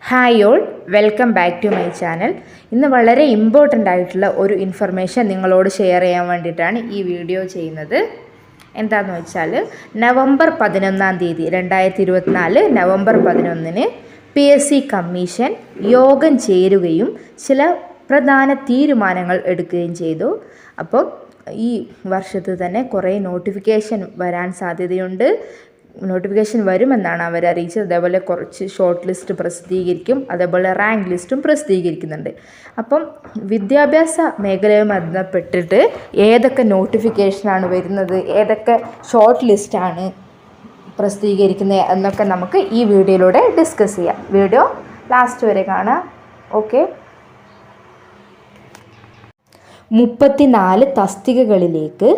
Hi all, welcome back to my channel. ഇന്ന് വളരെ important ആയിട്ടുള്ള ഒരു ഇൻഫർമേഷൻ നിങ്ങളോട് ഷെയർ ചെയ്യാൻ വേണ്ടിയിട്ടാണ് ഈ വീഡിയോ ചെയ്യുന്നത്. എന്താണെന്ന് വെച്ചാൽ നവംബർ 11 2024 നവംബർ 11 PSC കമ്മീഷൻ യോഗം ചേരുകയും ചില പ്രധാന തീരുമാനങ്ങൾ എടുക്കുകയും ചെയ്തു. അപ്പം ഈ വർഷത്തിൽ തന്നെ കുറേ നോട്ടിഫിക്കേഷൻ വരാൻ സാധ്യതയുണ്ട്. നോട്ടിഫിക്കേഷൻ വരുമെന്നാണ് അവർ അറിയിച്ചത്. അതേപോലെ കുറച്ച് ഷോർട്ട് ലിസ്റ്റ് പ്രസിദ്ധീകരിക്കും, അതേപോലെ റാങ്ക് ലിസ്റ്റും പ്രസിദ്ധീകരിക്കുന്നുണ്ട്. അപ്പം വിദ്യാഭ്യാസ മേഖലയുമായി ബന്ധപ്പെട്ടിട്ട് ഏതൊക്കെ നോട്ടിഫിക്കേഷനാണ് വരുന്നത്, ഏതൊക്കെ ഷോർട്ട് ലിസ്റ്റാണ് പ്രസിദ്ധീകരിക്കുന്നത് എന്നൊക്കെ നമുക്ക് ഈ വീഡിയോയിലൂടെ ഡിസ്കസ് ചെയ്യാം. വീഡിയോ ലാസ്റ്റ് വരെ കാണാം. ഓക്കെ. 34 തസ്തികകളിലേക്ക്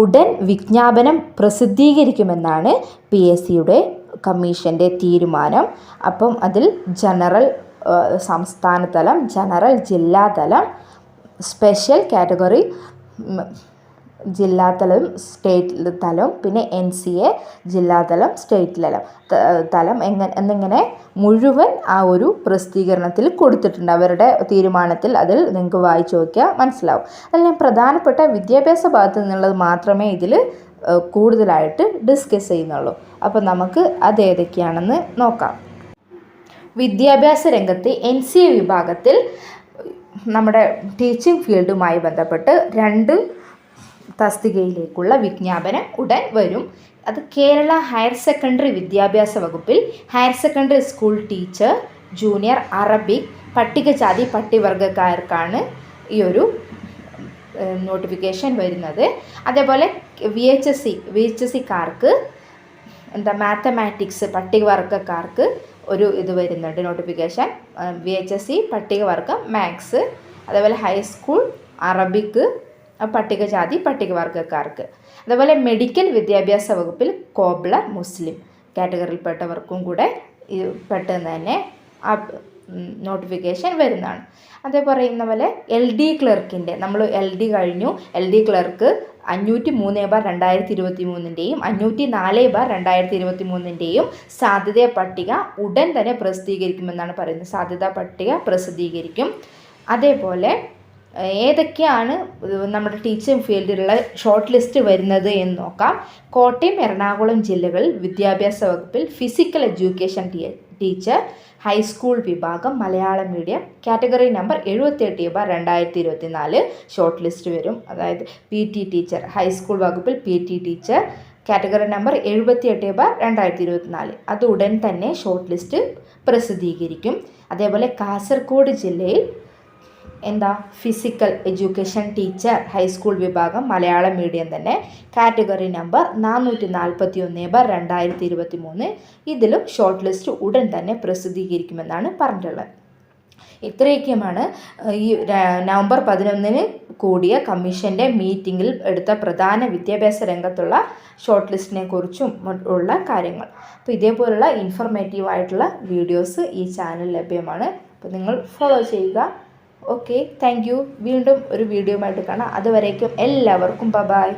ഉടൻ വിജ്ഞാപനം പ്രസിദ്ധീകരിക്കുമെന്നാണ് PSCയുടെ കമ്മീഷൻ്റെ തീരുമാനം. അപ്പം അതിൽ ജനറൽ സംസ്ഥാനതലം, ജനറൽ ജില്ലാതലം, സ്പെഷ്യൽ കാറ്റഗറി ജില്ലാതലം, സ്റ്റേറ്റ് തലം, പിന്നെ NCA ജില്ലാതലം, സ്റ്റേറ്റ് തലം എന്നിങ്ങനെ മുഴുവൻ ആ ഒരു പ്രസിദ്ധീകരണത്തിൽ കൊടുത്തിട്ടുണ്ട്. അവരുടെ തീരുമാനത്തിൽ അതിൽ നിങ്ങൾക്ക് വായിച്ചു നോക്കിയാൽ മനസ്സിലാവും. അതിൽ ഞാൻ പ്രധാനപ്പെട്ട വിദ്യാഭ്യാസ ഭാഗത്ത് നിന്നുള്ളത് മാത്രമേ ഇതിൽ കൂടുതലായിട്ട് ഡിസ്കസ് ചെയ്യുന്നുള്ളൂ. അപ്പോൾ നമുക്ക് അത് ഏതൊക്കെയാണെന്ന് നോക്കാം. വിദ്യാഭ്യാസ രംഗത്ത് NCA വിഭാഗത്തിൽ നമ്മുടെ ടീച്ചിങ് ഫീൽഡുമായി ബന്ധപ്പെട്ട് 2 തസ്തികയിലേക്കുള്ള വിജ്ഞാപനം ഉടൻ വരും. അത് കേരള ഹയർ സെക്കൻഡറി വിദ്യാഭ്യാസ വകുപ്പിൽ higher secondary school teacher, junior Arabic, പട്ടികജാതി പട്ടികവർഗക്കാർക്കാണ് ഈ ഒരു നോട്ടിഫിക്കേഷൻ വരുന്നത്. അതേപോലെ VHSCക്കാർക്ക് മാത്തമാറ്റിക്സ് പട്ടികവർഗക്കാർക്ക് ഒരു ഇത് വരുന്നുണ്ട് നോട്ടിഫിക്കേഷൻ. VHSC പട്ടികവർഗം മാത്സ്, അതേപോലെ ഹൈസ്കൂൾ അറബിക്ക് പട്ടികജാതി പട്ടികവർഗക്കാർക്ക്. അതേപോലെ മെഡിക്കൽ വിദ്യാഭ്യാസ വകുപ്പിൽ കോബ്ലർ മുസ്ലിം കാറ്റഗറിയിൽപ്പെട്ടവർക്കും കൂടെ പെട്ടെന്ന് തന്നെ ആ നോട്ടിഫിക്കേഷൻ വരുന്നതാണ്. അതേ പറയുന്ന പോലെ LD ക്ലർക്കിൻ്റെ നമ്മൾ LD കഴിഞ്ഞു. LD ക്ലർക്ക് 503/2023 504/2023 സാധ്യതാ പട്ടിക ഉടൻ തന്നെ പ്രസിദ്ധീകരിക്കുമെന്നാണ് പറയുന്നത്. സാധ്യതാ പട്ടിക പ്രസിദ്ധീകരിക്കും. അതേപോലെ ഏതൊക്കെയാണ് നമ്മുടെ ടീച്ചിങ് ഫീൽഡിലുള്ള ഷോർട്ട് ലിസ്റ്റ് വരുന്നത് എന്ന് നോക്കാം. കോട്ടയം, എറണാകുളം ജില്ലകളിൽ വിദ്യാഭ്യാസ വകുപ്പിൽ ഫിസിക്കൽ എഡ്യൂക്കേഷൻ ടീച്ചർ, ഹൈസ്കൂൾ വിഭാഗം Malayalam medium, category number 78/2024 short list വരും. അതായത് PT ടീച്ചർ, ഹൈസ്കൂൾ വകുപ്പിൽ PT ടീച്ചർ, കാറ്റഗറി നമ്പർ 78/2024 അത് ഉടൻ തന്നെ ഷോർട്ട് ലിസ്റ്റ് പ്രസിദ്ധീകരിക്കും. അതേപോലെ കാസർഗോഡ് ജില്ലയിൽ ഫിസിക്കൽ എഡ്യൂക്കേഷൻ ടീച്ചർ, ഹൈസ്കൂൾ വിഭാഗം മലയാളം മീഡിയം തന്നെ, കാറ്റഗറി നമ്പർ 441/2023 ഇതിലും ഷോർട്ട് ലിസ്റ്റ് ഉടൻ തന്നെ പ്രസിദ്ധീകരിക്കുമെന്നാണ് പറഞ്ഞിട്ടുള്ളത്. ഇത്രയൊക്കെയുമാണ് ഈ നവംബർ 11 കൂടിയ കമ്മീഷൻ്റെ മീറ്റിങ്ങിൽ എടുത്ത പ്രധാന വിദ്യാഭ്യാസ രംഗത്തുള്ള ഷോർട്ട് ലിസ്റ്റിനെ കുറിച്ചും ഉള്ള കാര്യങ്ങൾ. അപ്പോൾ ഇതേപോലുള്ള ഇൻഫോർമേറ്റീവായിട്ടുള്ള വീഡിയോസ് ഈ ചാനൽ ലഭ്യമാണ്. അപ്പോൾ നിങ്ങൾ ഫോളോ ചെയ്യുക. Okay, thank you. വീണ്ടും ഒരു വീഡിയോയുമായിട്ട് കാണാം. അതുവരേക്കും എല്ലാവർക്കും ബൈ.